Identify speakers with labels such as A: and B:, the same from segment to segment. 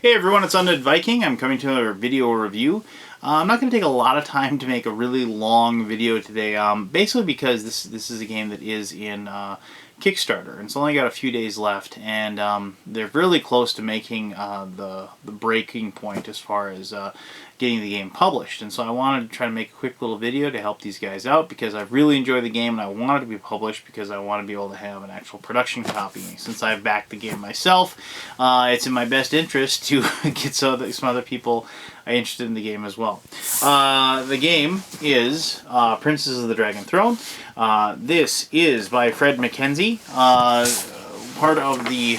A: Hey everyone, it's Undead Viking. I'm coming to another video review. I'm not going to take a lot of time to make a really long video today, basically because this is a game that is in Kickstarter, and it's only got a few days left, and they're really close to making the breaking point as far as getting the game published. And so I wanted to try to make a quick little video to help these guys out because I really enjoy the game and I want it to be published because I want to be able to have an actual production copy. Since I've backed the game myself, it's in my best interest to get some other people interested in the game as well. The game is Princes of the Dragon Throne. This is by Fred McKenzie, part of the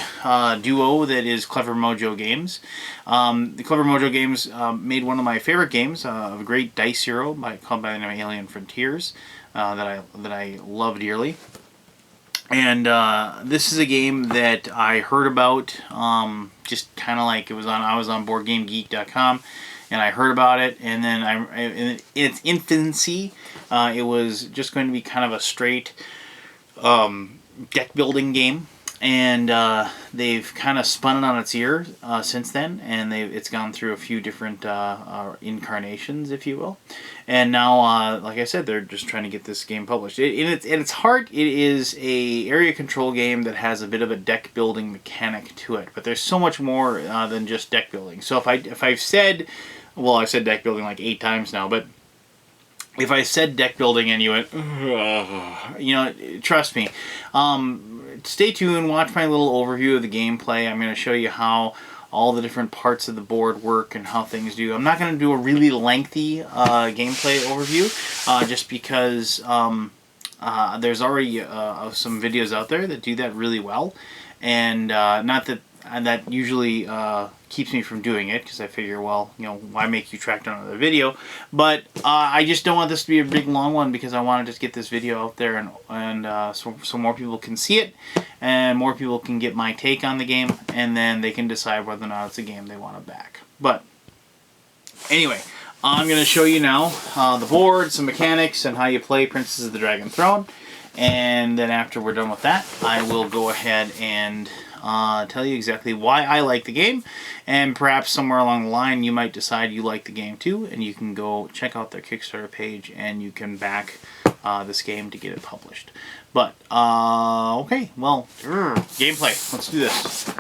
A: duo that is Clever Mojo Games. The Clever Mojo Games made one of my favorite games, a great dice hero called by the name of Alien Frontiers, that I love dearly. And this is a game that I heard about just kind of like I was on BoardGameGeek.com, and I heard about it, and then in its infancy, it was just going to be kind of a straight deck building game. And they've kind of spun it on its ear since then, and it's gone through a few different incarnations, if you will. And now, like I said, they're just trying to get this game published. At its heart, it is a area control game that has a bit of a deck building mechanic to it. But there's so much more than just deck building. So if I've said, well, I've said deck building like 8 times now, but if I said deck building and you went, you know, trust me. Stay tuned, watch my little overview of the gameplay. I'm going to show you how all the different parts of the board work and how things do. I'm not going to do a really lengthy gameplay overview, just because there's already some videos out there that do that really well. And not that that usually keeps me from doing it, because I figure, well, you know, why make you track down another video? But I just don't want this to be a big long one, because I want to just get this video out there and so more people can see it and more people can get my take on the game, and then they can decide whether or not it's a game they want to back. But anyway, I'm going to show you now the board, some mechanics, and how you play Princes of the Dragon Throne. And then after we're done with that, I will go ahead and tell you exactly why I like the game, and perhaps somewhere along the line you might decide you like the game too, and you can go check out their Kickstarter page and you can back this game to get it published. But okay, well, gameplay. Let's do this.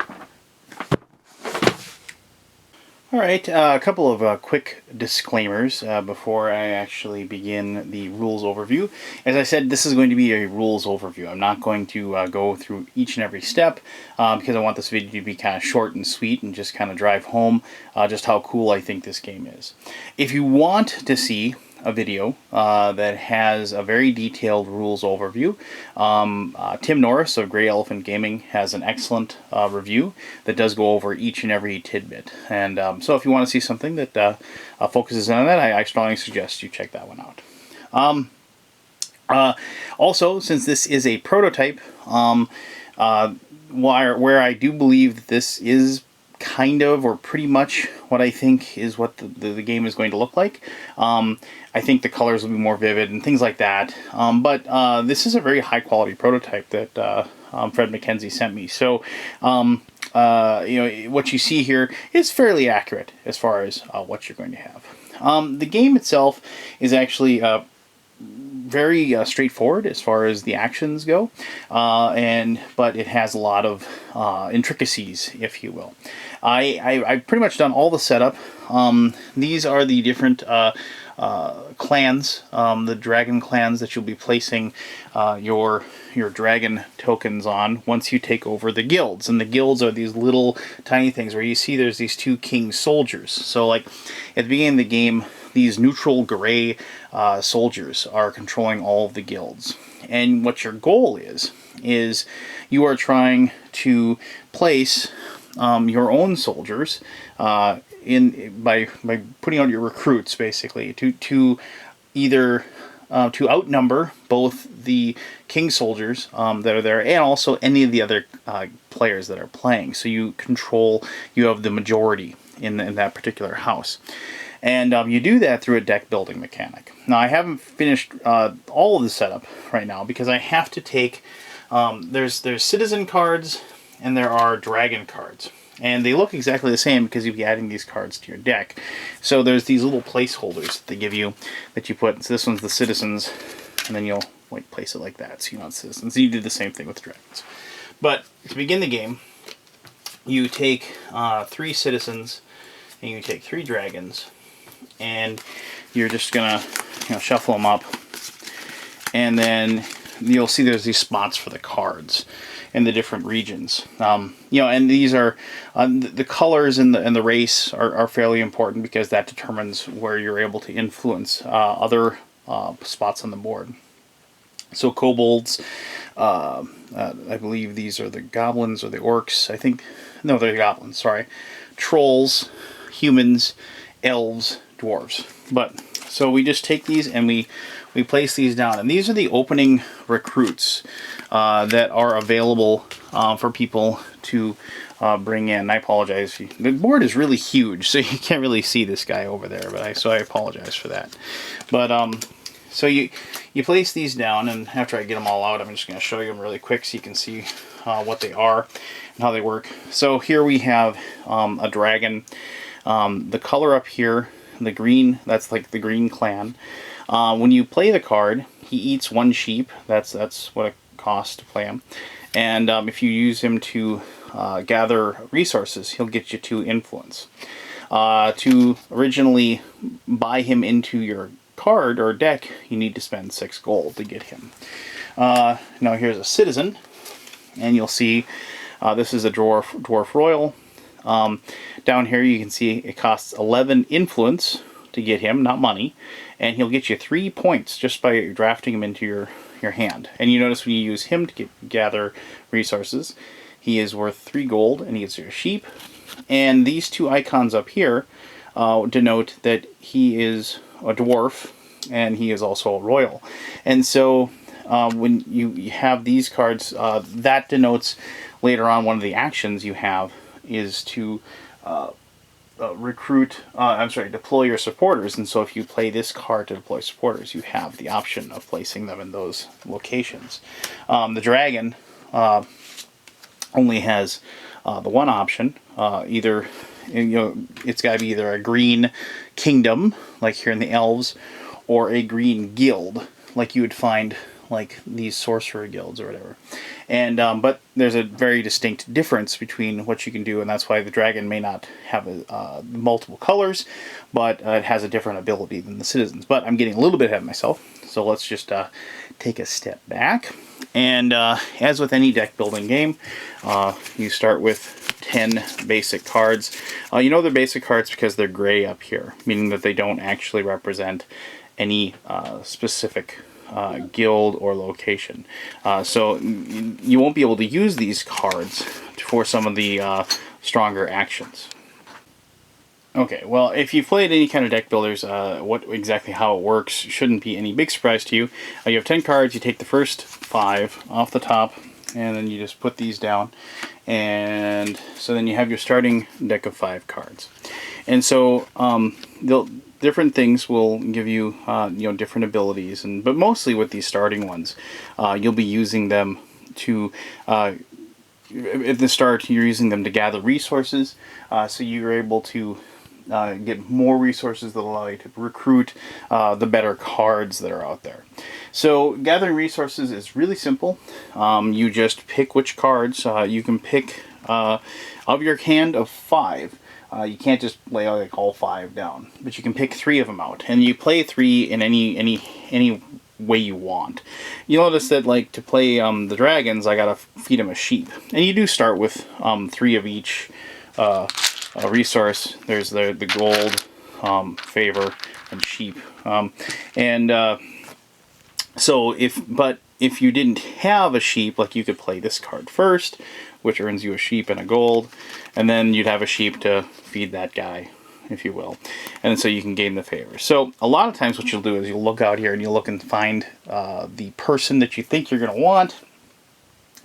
A: Alright, a couple of quick disclaimers before I actually begin the rules overview. As I said, this is going to be a rules overview. I'm not going to go through each and every step because I want this video to be kind of short and sweet and just kind of drive home just how cool I think this game is. If you want to see a video that has a very detailed rules overview, Tim Norris of Grey Elephant Gaming has an excellent review that does go over each and every tidbit. And so if you want to see something that focuses on that, I strongly suggest you check that one out. Also, since this is a prototype, where I do believe that this is kind of, or pretty much, what I think is what the game is going to look like. I think the colors will be more vivid and things like that. But this is a very high quality prototype that Fred McKenzie sent me. So you know, what you see here is fairly accurate as far as what you're going to have. The game itself is actually very straightforward as far as the actions go, but it has a lot of intricacies, if you will. I've pretty much done all the setup. These are the different clans, the dragon clans that you'll be placing your dragon tokens on once you take over the guilds. And the guilds are these little tiny things where you see there's these 2 king soldiers. So like at the beginning of the game, these neutral gray soldiers are controlling all of the guilds. And what your goal is you are trying to place your own soldiers by putting out your recruits, basically, to either to outnumber both the king soldiers that are there and also any of the other players that are playing. So you have the majority in that particular house. And you do that through a deck building mechanic. Now, I haven't finished all of the setup right now because I have to take, there's citizen cards and there are dragon cards. And they look exactly the same because you'll be adding these cards to your deck. So there's these little placeholders that they give you that you put. So this one's the citizens, and then you'll like place it like that. So you want citizens. You do the same thing with dragons. But to begin the game, you take 3 citizens and you take 3 dragons, and you're just gonna shuffle them up, and then you'll see there's these spots for the cards in the different regions. And these are the colors and the race are fairly important because that determines where you're able to influence other spots on the board. So kobolds, I believe these are the goblins or the orcs. No, they're the goblins, sorry. Trolls, humans, elves, dwarves. So we just take these and we place these down. And these are the opening recruits that are available for people to bring in. I apologize. The board is really huge, so you can't really see this guy over there, so I apologize for that. But so you place these down, and after I get them all out, I'm just going to show you them really quick so you can see what they are and how they work. So here we have a dragon. The color up here, the green, that's like the green clan. When you play the card, he eats 1 sheep. That's what it costs to play him. And if you use him to gather resources, he'll get you 2 influence. To originally buy him into your card or deck, you need to spend 6 gold to get him. Now here's a citizen, and you'll see this is a dwarf royal. Down here you can see it costs 11 influence to get him, not money, and he'll get you 3 points just by drafting him into your hand. And you notice when you use him to gather resources, he is worth 3 gold, and he gets you a sheep. And these 2 icons up here denote that he is a dwarf, and he is also a royal. And so when you have these cards, that denotes later on one of the actions you have is to deploy your supporters. And so if you play this card to deploy supporters, you have the option of placing them in those locations. The dragon only has the one option. Either it's got to be either a green kingdom, like here in the elves, or a green guild, like you would find like these sorcerer guilds or whatever. And but there's a very distinct difference between what you can do, and that's why the dragon may not have multiple colors, but it has a different ability than the citizens. But I'm getting a little bit ahead of myself, so let's just take a step back. And as with any deck building game, you start with 10 basic cards. You know they're basic cards because they're gray up here, meaning that they don't actually represent any specific guild or location. So you won't be able to use these cards for some of the stronger actions. Okay, well, if you've played any kind of deck builders, exactly how it works shouldn't be any big surprise to you. You have 10 cards, you take the first 5 off the top, and then you just put these down. And so then you have your starting deck of 5 cards. And so different things will give you different abilities, but mostly with these starting ones, you'll be using them to at the start you're using them to gather resources, so you're able to get more resources that allow you to recruit the better cards that are out there. So gathering resources is really simple. You just pick which cards. You can pick of your hand of 5. You can't just lay like all 5 down, but you can pick 3 of them out, and you play 3 in any way you want. You'll notice that, like, to play the dragons, I gotta feed them a sheep, and you do start with 3 of each resource. There's the gold, favor, and sheep, so if you didn't have a sheep, like, you could play this card first, which earns you a sheep and a gold, and then you'd have a sheep to feed that guy, if you will, and so you can gain the favor. So a lot of times what you'll do is you'll look out here and you'll look and find the person that you think you're going to want,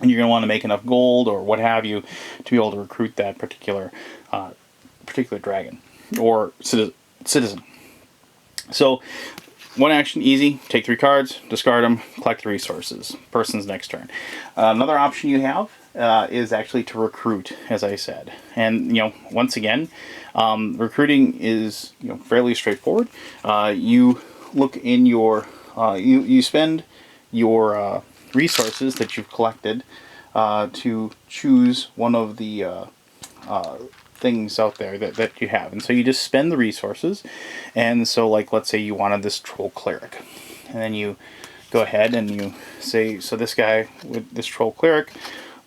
A: and you're going to want to make enough gold or what have you to be able to recruit that particular dragon or citizen. So one action, easy. Take 3 cards, discard them, collect the resources. Person's next turn. Another option you have is actually to recruit, as I said. And once again, recruiting is fairly straightforward. You look in your you spend your resources that you've collected to choose one of the things out there that you have, and so you just spend the resources. And so, like, let's say you wanted this troll cleric, and then you go ahead and you say, so this guy with this troll cleric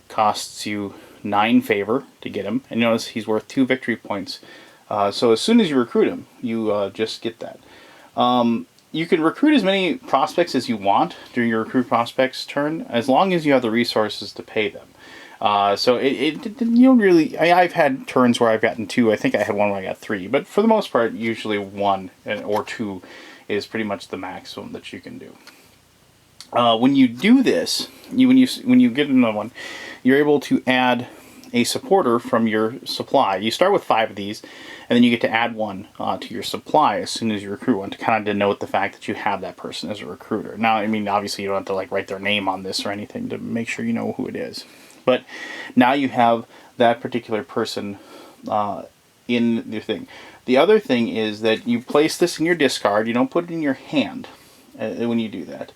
A: costs you 9 favor to get him, and notice he's worth 2 victory points. So as soon as you recruit him, you just get that. You can recruit as many prospects as you want during your recruit prospects turn, as long as you have the resources to pay them. So you don't really. I've had turns where I've gotten 2. I think I had one where I got 3, but for the most part, usually 1 or 2 is pretty much the maximum that you can do. When you do this, when you get another one, you're able to add a supporter from your supply. You start with 5 of these, and then you get to add one to your supply as soon as you recruit one, to kind of denote the fact that you have that person as a recruiter. Now, I mean, obviously you don't have to like write their name on this or anything to make sure you know who it is. But now you have that particular person in your thing. The other thing is that you place this in your discard. You don't put it in your hand when you do that.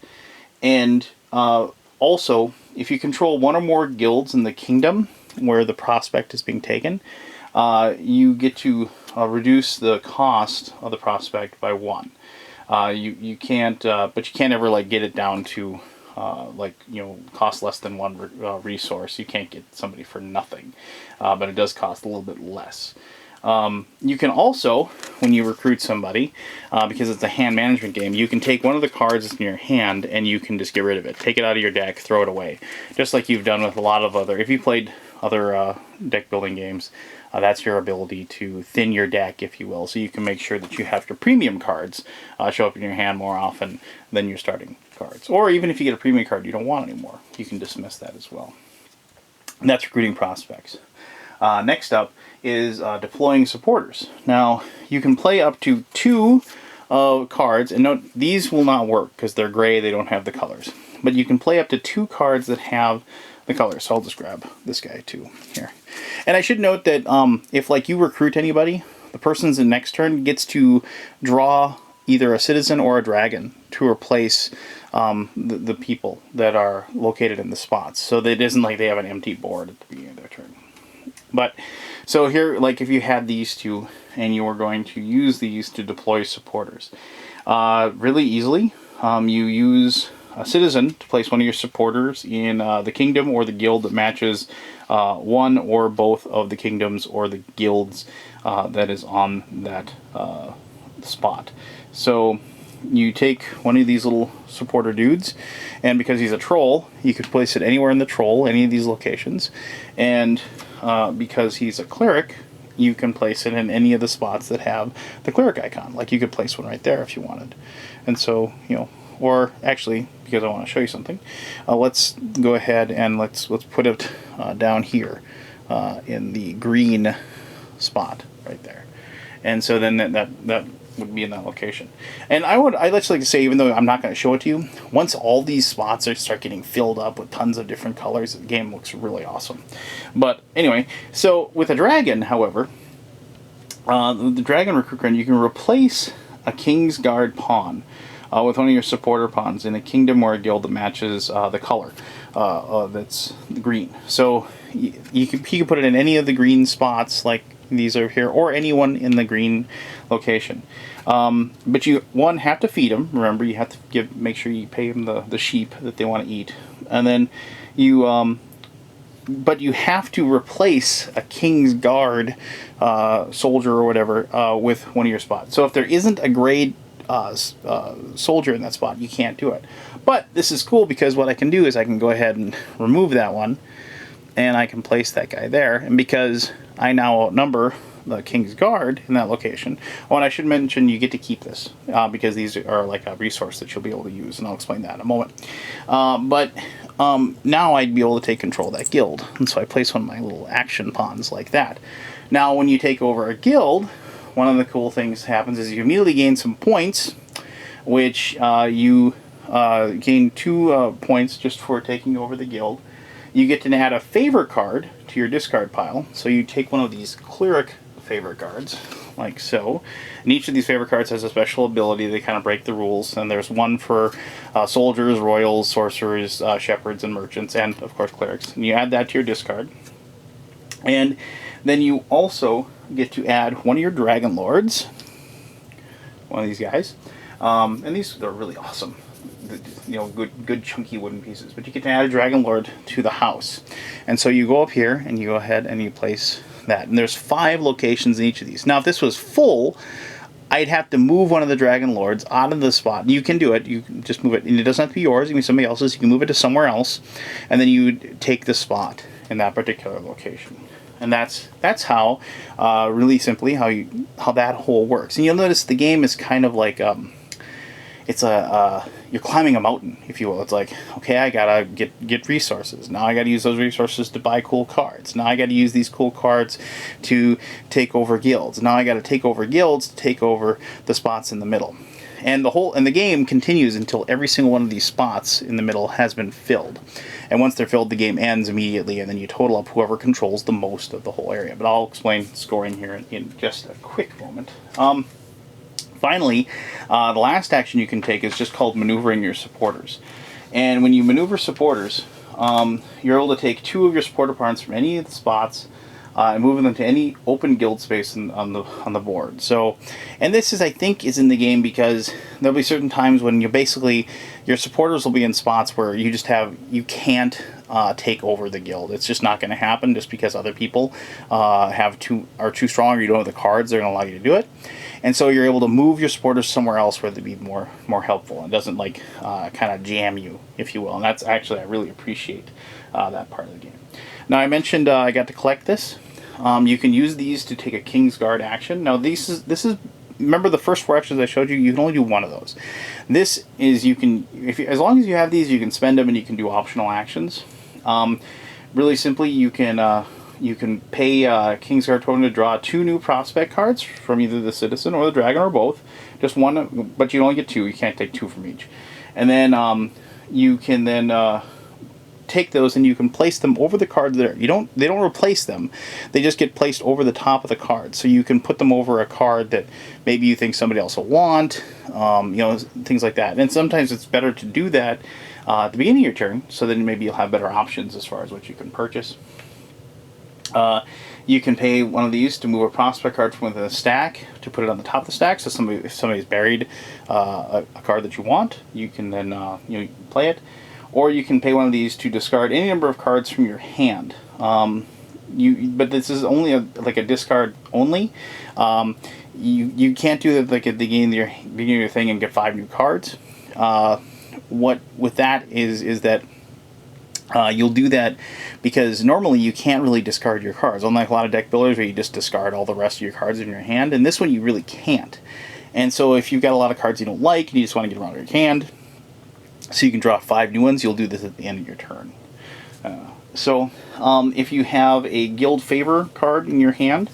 A: And also, if you control one or more guilds in the kingdom where the prospect is being taken, you get to reduce the cost of the prospect by 1. You can't, but you can't ever like get it down to cost less than 1 resource. You can't get somebody for nothing, but it does cost a little bit less. You can also, when you recruit somebody, because it's a hand management game, you can take one of the cards that's in your hand and you can just get rid of it. Take it out of your deck, throw it away. Just like you've done with a lot of other, if you played other deck building games, that's your ability to thin your deck, if you will. So you can make sure that you have your premium cards show up in your hand more often than your starting cards. Or even if you get a premium card you don't want anymore, you can dismiss that as well. And that's recruiting prospects. Next up is deploying supporters. Now, you can play up to 2 cards, and note, these will not work because they're gray, they don't have the colors. But you can play up to 2 cards that have the colors. So I'll just grab this guy too here. And I should note that if like you recruit anybody, the person's in next turn gets to draw either a citizen or a dragon to replace the people that are located in the spots. So that it isn't like they have an empty board at the beginning of their turn. But so here, like if you had these 2 and you were going to use these to deploy supporters, really easily, you use a citizen to place one of your supporters in the kingdom or the guild that matches one or both of the kingdoms or the guilds that is on that spot. So you take one of these little supporter dudes, and because he's a troll, you could place it anywhere in the troll, any of these locations. And because he's a cleric, you can place it in any of the spots that have the cleric icon. Like you could place one right there if you wanted. And so, or actually, because I want to show you something, let's go ahead and let's put it down here in the green spot right there. And so then that would be in that location. And I'd actually like to say, even though I'm not going to show it to you, once all these spots start getting filled up with tons of different colors, the game looks really awesome. But anyway, so with a dragon, however, the dragon recruit, you can replace a King's Guard pawn with one of your supporter pawns in a kingdom or a guild that matches the color that's green. So he can put it in any of the green spots, like these over here, or anyone in the green location. But you, have to feed them. Remember, you have to make sure you pay them the sheep that they want to eat. And then you, but you have to replace a King's Guard soldier or whatever with one of your spots. So if there isn't a grade soldier in that spot, you can't do it. But this is cool because what I can do is I can go ahead and remove that one, and I can place that guy there. And because I now outnumber the King's Guard in that location, oh, and I should mention you get to keep this because these are like a resource that you'll be able to use, and I'll explain that in a moment. But now I'd be able to take control of that guild, and so I place one of my little action pawns like that. Now when you take over a guild, one of the cool things happens is you immediately gain some points, which you gain 2 points just for taking over the guild. You get to add a favor card to your discard pile. So you take one of these cleric favor cards, like so. And each of these favor cards has a special ability. They kind of break the rules. And there's one for soldiers, royals, sorcerers, shepherds, and merchants, and of course clerics. And you add that to your discard. And then you also get to add one of your dragon lords, one of these guys. And they're really awesome. You know, good chunky wooden pieces. But you get to add a dragon lord to the house. And so you go up here and you go ahead and you place that. And there's 5 locations in each of these. Now, if this was full, I'd have to move one of the dragon lords out of the spot. You can do it. You can just move it. And it doesn't have to be yours. It can be somebody else's. You can move it to somewhere else. And then you take the spot in that particular location. And that's how, really simply, how that whole works. And you'll notice the game is kind of like you're climbing a mountain, if you will. It's like, okay, I gotta get resources. Now I gotta use those resources to buy cool cards. Now I gotta use these cool cards to take over guilds. Now I gotta take over guilds to take over the spots in the middle. And the game continues until every single one of these spots in the middle has been filled. And once they're filled, the game ends immediately, and then you total up whoever controls the most of the whole area. But I'll explain scoring here in just a quick moment. Finally, the last action you can take is just called maneuvering your supporters. And when you maneuver supporters, you're able to take 2 of your supporter pawns from any of the spots and move them to any open guild space on the board. So, and this is, I think, is in the game because there'll be certain times when your supporters will be in spots where you can't take over the guild. It's just not going to happen just because other people are too strong, or you don't have the cards that are going to allow you to do it. And so you're able to move your supporters somewhere else where they'd be more helpful. It doesn't kind of jam you, if you will. And that's actually, I really appreciate that part of the game. Now, I mentioned I got to collect this. You can use these to take a King's Guard action. Now, this is remember the first 4 actions I showed you. You can only do one of those. This is as long as you have these, you can spend them and you can do optional actions. Really simply, you can pay King's Guard token to draw 2 new prospect cards from either the citizen or the dragon or both. Just one, but you only get 2. You can't take 2 from each. And then you can then take those and you can place them over the cards there. They don't replace them. They just get placed over the top of the card. So you can put them over a card that maybe you think somebody else will want, things like that. And sometimes it's better to do that at the beginning of your turn, so then maybe you'll have better options as far as what you can purchase. You can pay one of these to move a prospect card from within a stack to put it on the top of the stack. So if somebody's buried a card that you want, you can then play it. Or you can pay one of these to discard any number of cards from your hand. But this is only a discard only. You can't do that like at the beginning of your thing and get 5 new cards. What with that is that you'll do that because normally you can't really discard your cards. Unlike a lot of deck builders where you just discard all the rest of your cards in your hand, and this one you really can't. And so if you've got a lot of cards you don't like and you just want to get them out of your hand, so you can draw 5 new ones, you'll do this at the end of your turn. If you have a guild favor card in your hand,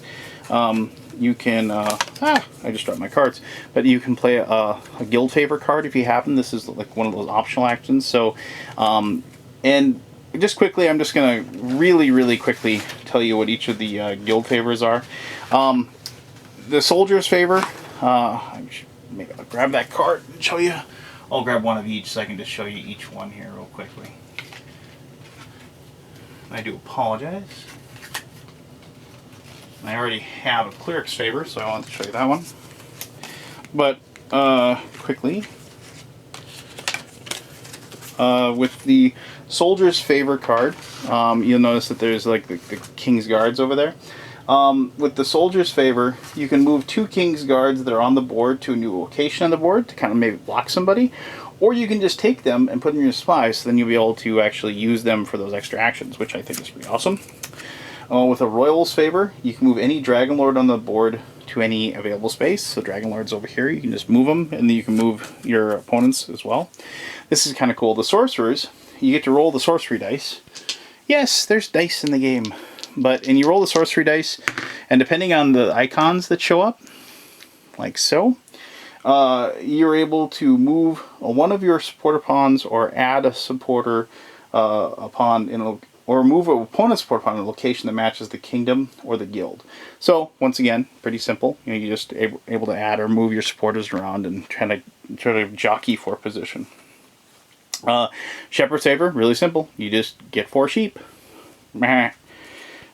A: you can, I just dropped my cards, but you can play a guild favor card if you have them. This is like one of those optional actions. So, and just quickly, I'm just going to really quickly tell you what each of the guild favors are. The soldier's favor, I should maybe I'll grab that card and show you. I'll grab one of each so I can just show you each one here real quickly. I do apologize. I already have a cleric's favor, so I wanted to show you that one. But quickly, with the soldier's favor card, you'll notice that there's like the King's Guards over there. With the soldier's favor, you can move 2 King's Guards that are on the board to a new location on the board to kind of maybe block somebody, or you can just take them and put them in your supply, so then you'll be able to actually use them for those extra actions, which I think is pretty awesome. With a royal's favor, you can move any dragon lord on the board to any available space. So dragon lords over here, you can just move them, and then you can move your opponents as well. This is kind of cool. The sorcerers, you get to roll the sorcery dice. Yes, there's dice in the game. And you roll the sorcery dice, and depending on the icons that show up, like so, you're able to move one of your supporter pawns or add a supporter a pawn in or move an opponent's support pawn in a location that matches the kingdom or the guild. So once again, pretty simple. You know, you're just able to add or move your supporters around and try to jockey for position. Shepherd's Favor, really simple. You just get 4 sheep.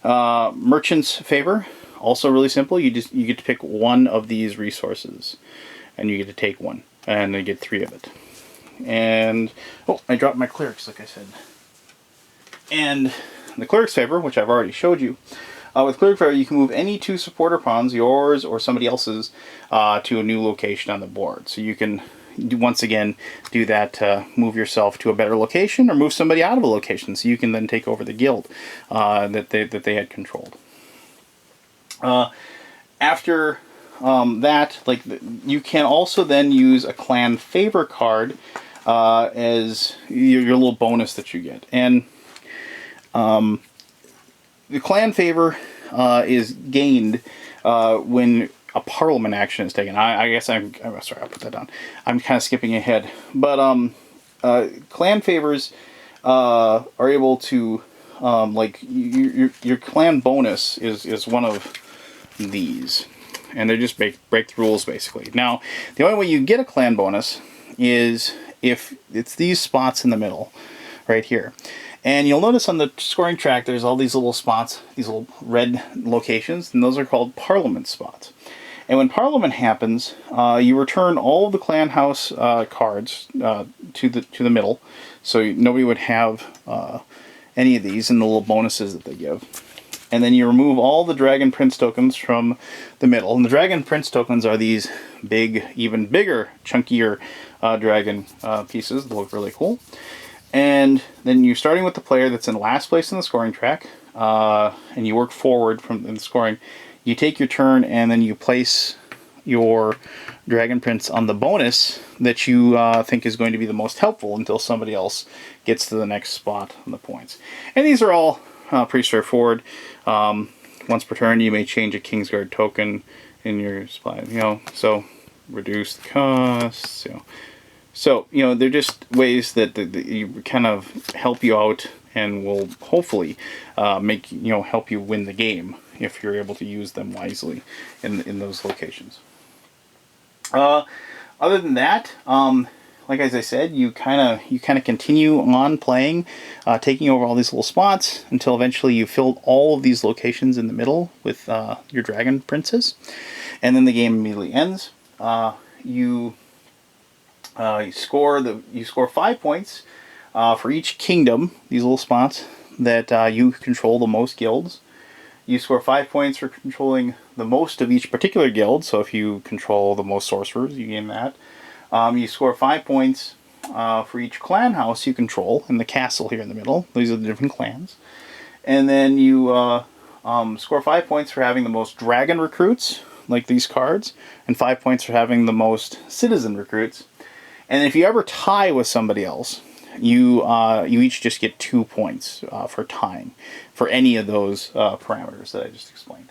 A: Merchant's Favor, also really simple. You get to pick one of these resources, and you get to take one, and you get 3 of it. And oh, I dropped my clerics, like I said. And the Cleric's Favor, which I've already showed you. With Cleric Favor, you can move any 2 supporter pawns, yours or somebody else's, to a new location on the board. So you can, once again, do that to move yourself to a better location or move somebody out of a location, so you can then take over the guild that they had controlled. After that, like, you can also then use a Clan Favor card as your little bonus that you get. And the Clan Favor is gained when a Parliament action is taken. I guess I'm sorry, I'll put that down. I'm kind of skipping ahead. But Clan Favors are able to, like, your Clan bonus is one of these. And they just break the rules, basically. Now, the only way you get a Clan bonus is if it's these spots in the middle, right here. And you'll notice on the scoring track there's all these little spots, these little red locations, and those are called Parliament spots. And when Parliament happens, you return all of the Clan House cards to the middle, so nobody would have any of these and the little bonuses that they give. And then you remove all the Dragon Prince tokens from the middle. And the Dragon Prince tokens are these big, even bigger, chunkier dragon pieces that look really cool. And then you're starting with the player that's in last place in the scoring track, and you work forward from the scoring. You take your turn, and then you place your Dragon Prince on the bonus that you think is going to be the most helpful until somebody else gets to the next spot on the points. And these are all pretty straightforward. Once per turn, you may change a Kingsguard token in your supply. You know, so reduce the costs. You know. So, you know, they're just ways that you kind of help you out and will hopefully help you win the game if you're able to use them wisely in those locations. Other than that, like as I said, you kind of continue on playing, taking over all these little spots until eventually you filled all of these locations in the middle with your Dragon Princes, and then the game immediately ends. You score 5 points for each kingdom, these little spots, that you control the most guilds. You score 5 points for controlling the most of each particular guild, so if you control the most sorcerers, you gain that. You score 5 points for each clan house you control in the castle here in the middle. These are the different clans. And then you score 5 points for having the most dragon recruits, like these cards, and 5 points for having the most citizen recruits. And if you ever tie with somebody else, you each just get 2 points for tying for any of those parameters that I just explained.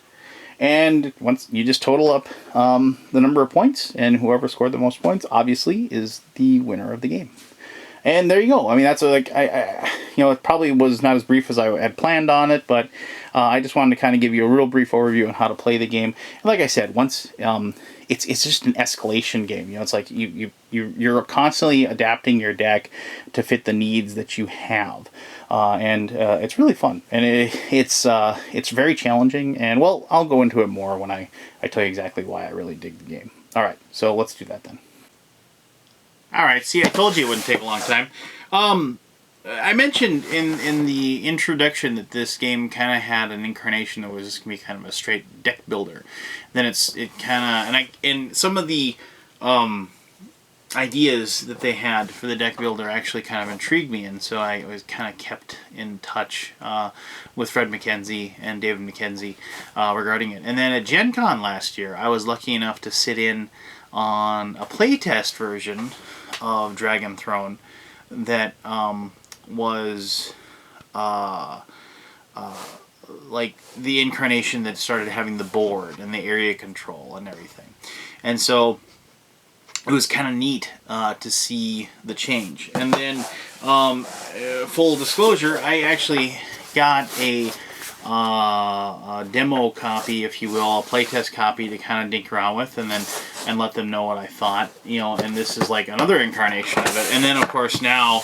A: And once you just total up the number of points, and whoever scored the most points, obviously, is the winner of the game. And there you go. I mean, that's like it probably was not as brief as I had planned on it, but I just wanted to kind of give you a real brief overview on how to play the game. And like I said, once it's just an escalation game. You know, it's like you're constantly adapting your deck to fit the needs that you have, and it's really fun. And it's very challenging. And well, I'll go into it more when I tell you exactly why I really dig the game. All right, so let's do that then. Alright, see, I told you it wouldn't take a long time. I mentioned in the introduction that this game kind of had an incarnation that was just going to be kind of a straight deck builder. Then it kind of, and some of the ideas that they had for the deck builder actually kind of intrigued me, and so I was kind of kept in touch with Fred McKenzie and David McKenzie regarding it. And then at Gen Con last year, I was lucky enough to sit in on a playtest version of Dragon Throne that was like the incarnation that started having the board and the area control and everything. And so it was kind of neat to see the change. And then full disclosure, I actually got a demo copy, if you will, a playtest copy to kind of dink around with, and let them know what I thought. You know, and this is like another incarnation of it. And then of course now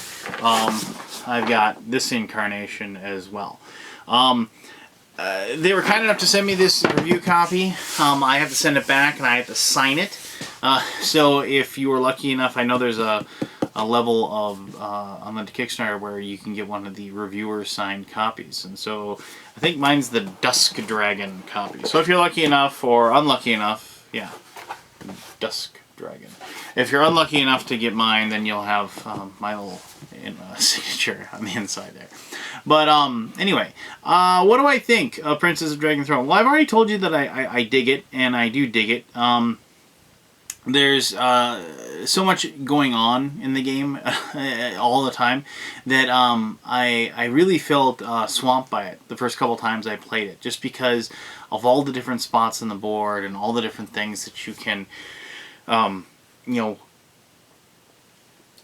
A: I've got this incarnation as well. They were kind enough to send me this review copy. I have to send it back and I have to sign it. So if you were lucky enough, I know there's a level of on the Kickstarter where you can get one of the reviewer signed copies, and so I think mine's the Dusk Dragon copy. So if you're lucky enough or unlucky enough, yeah, Dusk Dragon. If you're unlucky enough to get mine, then you'll have my little signature on the inside there. But anyway, what do I think of Princess of Dragon Throne? Well, I've already told you that I dig it, and I do dig it. There's so much going on in the game all the time that I really felt swamped by it the first couple times I played it, just because of all the different spots on the board and all the different things that you can you know,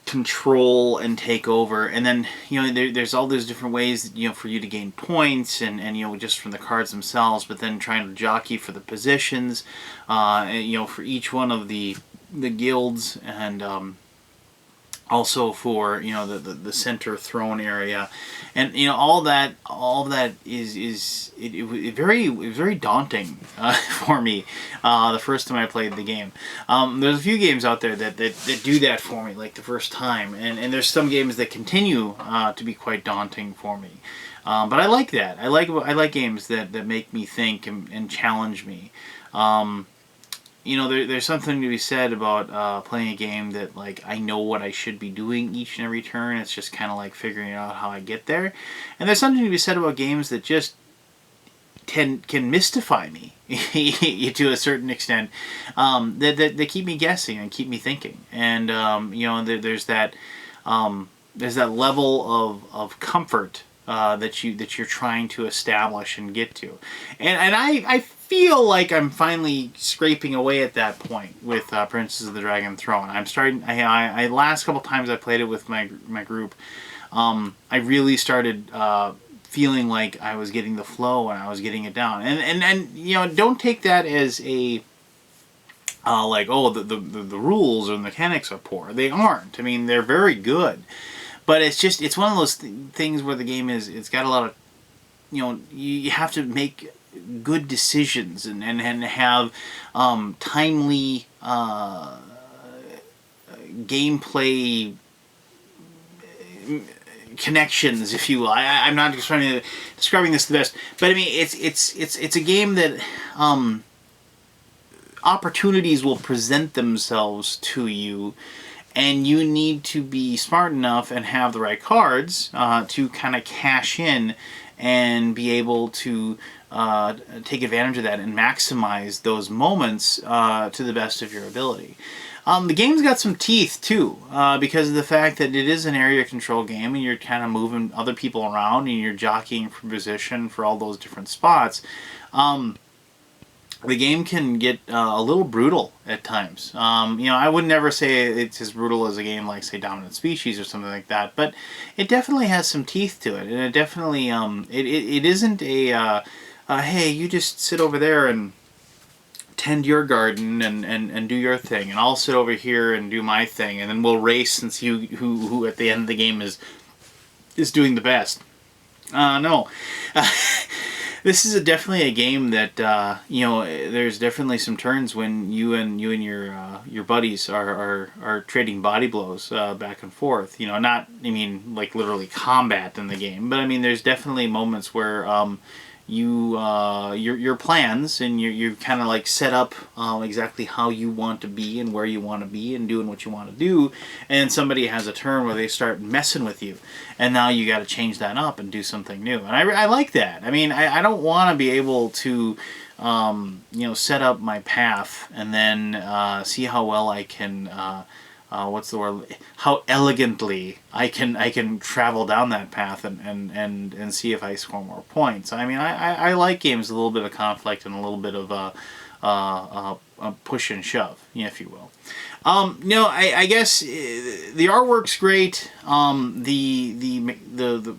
A: control and take over. And then, you know, there's all those different ways, you know, for you to gain points, and you know, just from the cards themselves, but then trying to jockey for the positions, you know, for each one of the guilds, and also for, you know, the center throne area, and you know, all that is very daunting for me the first time I played the game. There's a few games out there that do that for me, like the first time, and there's some games that continue to be quite daunting for me. But I like that. I like games that make me think and challenge me. You know, there's something to be said about playing a game that, like, I know what I should be doing each and every turn. It's just kind of like figuring out how I get there. And there's something to be said about games that just can mystify me to a certain extent, that keep me guessing and keep me thinking. And you know, there's that level of comfort that you're trying to establish and get to. And I feel like I'm finally scraping away at that point with Princess of the Dragon Throne. I'm starting. I last couple times I played it with my group, I really started feeling like I was getting the flow and I was getting it down. And you know, don't take that as a like, oh, the rules or the mechanics are poor. They aren't. I mean, they're very good. But it's one of those things where the game it's got a lot of, you know, you have to make good decisions and have timely gameplay connections, if you will. I'm not just trying to describing this the best, but I mean, it's a game that opportunities will present themselves to you, and you need to be smart enough and have the right cards to kind of cash in and be able to take advantage of that and maximize those moments to the best of your ability. The game's got some teeth too, because of the fact that it is an area control game, and you're kind of moving other people around and you're jockeying for position for all those different spots. The game can get a little brutal at times. You know, I would never say it's as brutal as a game like, say, Dominant Species or something like that, but it definitely has some teeth to it, and it definitely it isn't a hey, you just sit over there and tend your garden and do your thing, and I'll sit over here and do my thing, and then we'll race and see who at the end of the game is doing the best. No. This is definitely a game that you know, there's definitely some turns when you and your buddies are trading body blows back and forth. You know, not, I mean, like literally combat in the game, but I mean, there's definitely moments where your plans and you kind of like set up exactly how you want to be and where you want to be and doing what you want to do, and somebody has a turn where they start messing with you, and now you got to change that up and do something new. And I like that. I mean, I don't want to be able to you know, set up my path and then see how well I can what's the word? How elegantly I can travel down that path and see if I score more points. I mean, I like games with a little bit of conflict and a little bit of a push and shove, if you will. You know, I guess the artwork's great. The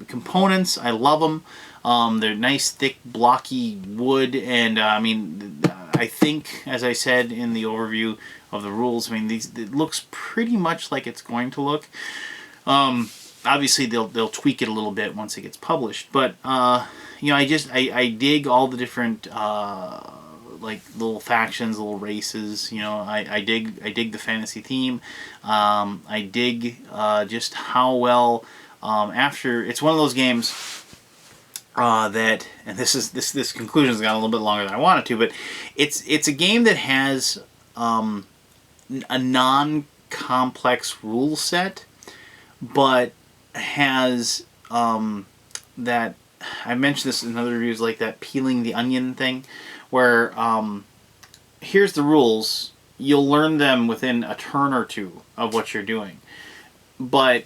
A: components, I love them. They're nice, thick, blocky wood, and I mean, I think, as I said in the overview of the rules, I mean, it looks pretty much like it's going to look. Obviously, they'll tweak it a little bit once it gets published, but you know, I dig all the different like little factions, little races. You know, I dig the fantasy theme. I dig just how well after it's one of those games that, and this conclusion's got a little bit longer than I wanted to, but it's a game that has a non-complex rule set, but has that, I mentioned this in other reviews, like that peeling the onion thing, where here's the rules, you'll learn them within a turn or two of what you're doing, but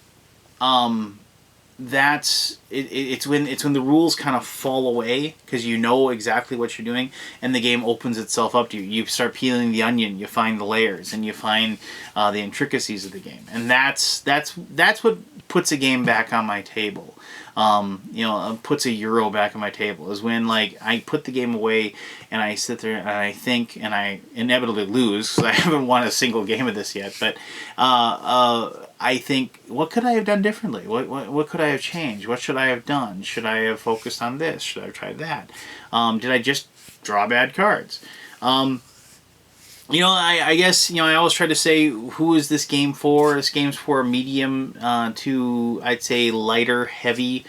A: it's when the rules kind of fall away because you know exactly what you're doing, and the game opens itself up to you. You start peeling the onion, you find the layers, and you find the intricacies of the game, and that's what puts a game back on my table. You know, puts a Euro back on my table is when, like, I put the game away and I sit there and I think, and I inevitably lose because I haven't won a single game of this yet, but I think, what could I have done differently? What could I have changed? What should I have done? Should I have focused on this? Should I have tried that? Did I just draw bad cards? You know, I guess, you know, I always try to say, who is this game for? This game's for a medium to, I'd say, lighter, heavy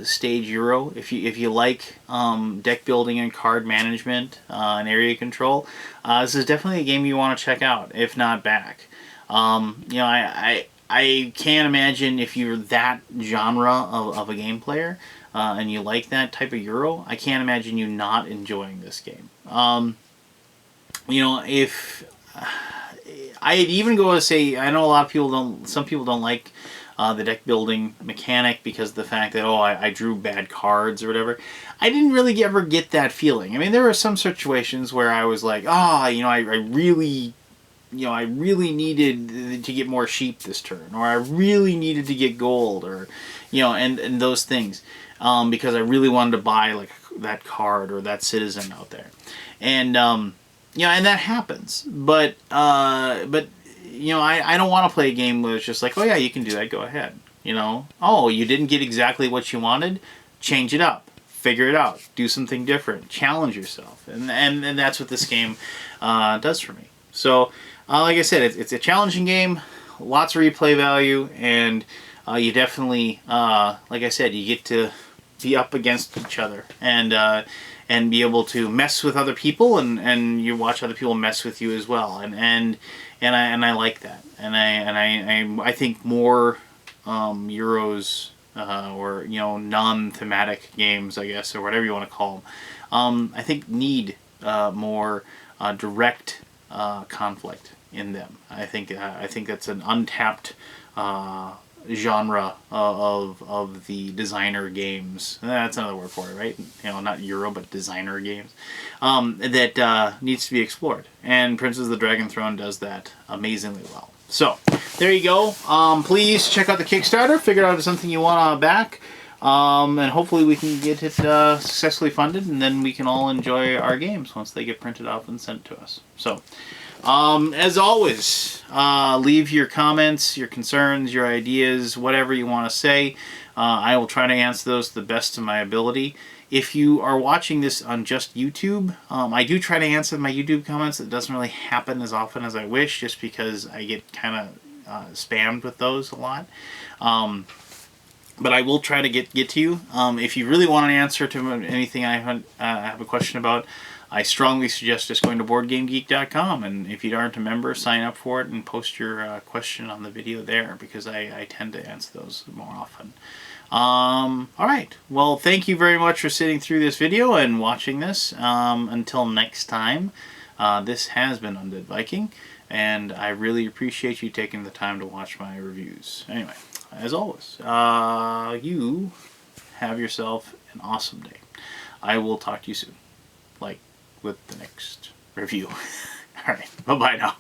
A: stage Euro. If you like deck building and card management and area control, this is definitely a game you want to check out, if not back. You know, I can't imagine if you're that genre of a game player and you like that type of Euro, I can't imagine you not enjoying this game. You know, if I'd even go to say, I know a lot of people don't, some people don't like the deck building mechanic because of the fact that, oh, I drew bad cards or whatever. I didn't really ever get that feeling. I mean, there were some situations where I was like, oh, you know, I really needed to get more sheep this turn, or I really needed to get gold, or, you know, and those things, because I really wanted to buy, like, that card or that citizen out there. And, you know, and that happens, but you know, I don't want to play a game where it's just like, oh yeah, you can do that, go ahead. You know, oh, you didn't get exactly what you wanted, change it up, figure it out, do something different, challenge yourself, and that's what this game does for me. So, like I said, it's a challenging game, lots of replay value, and you definitely, like I said, you get to be up against each other, and be able to mess with other people, and you watch other people mess with you as well, and I like that, and I think more Euros or, you know, non-thematic games, I guess, or whatever you want to call them, I think need more direct conflict in them. I think that's an untapped genre of the designer games. That's another word for it, right? You know, not Euro, but designer games. That needs to be explored. And Princess of the Dragon Throne does that amazingly well. So, there you go. Please check out the Kickstarter. Figure out if it's something you want to back. And hopefully we can get it successfully funded, and then we can all enjoy our games once they get printed off and sent to us. So, as always, leave your comments, your concerns, your ideas, whatever you want to say. I will try to answer those to the best of my ability. If you are watching this on just YouTube, I do try to answer my YouTube comments. It doesn't really happen as often as I wish, just because I get kind of spammed with those a lot. But I will try to get to you. If you really want an answer to anything I have a question about, I strongly suggest just going to BoardGameGeek.com, and if you aren't a member, sign up for it and post your question on the video there, because I tend to answer those more often. Alright, well, thank you very much for sitting through this video and watching this. Until next time, this has been Undead Viking, and I really appreciate you taking the time to watch my reviews. Anyway, as always, you have yourself an awesome day. I will talk to you soon. Like, with the next review. Alright, bye-bye now.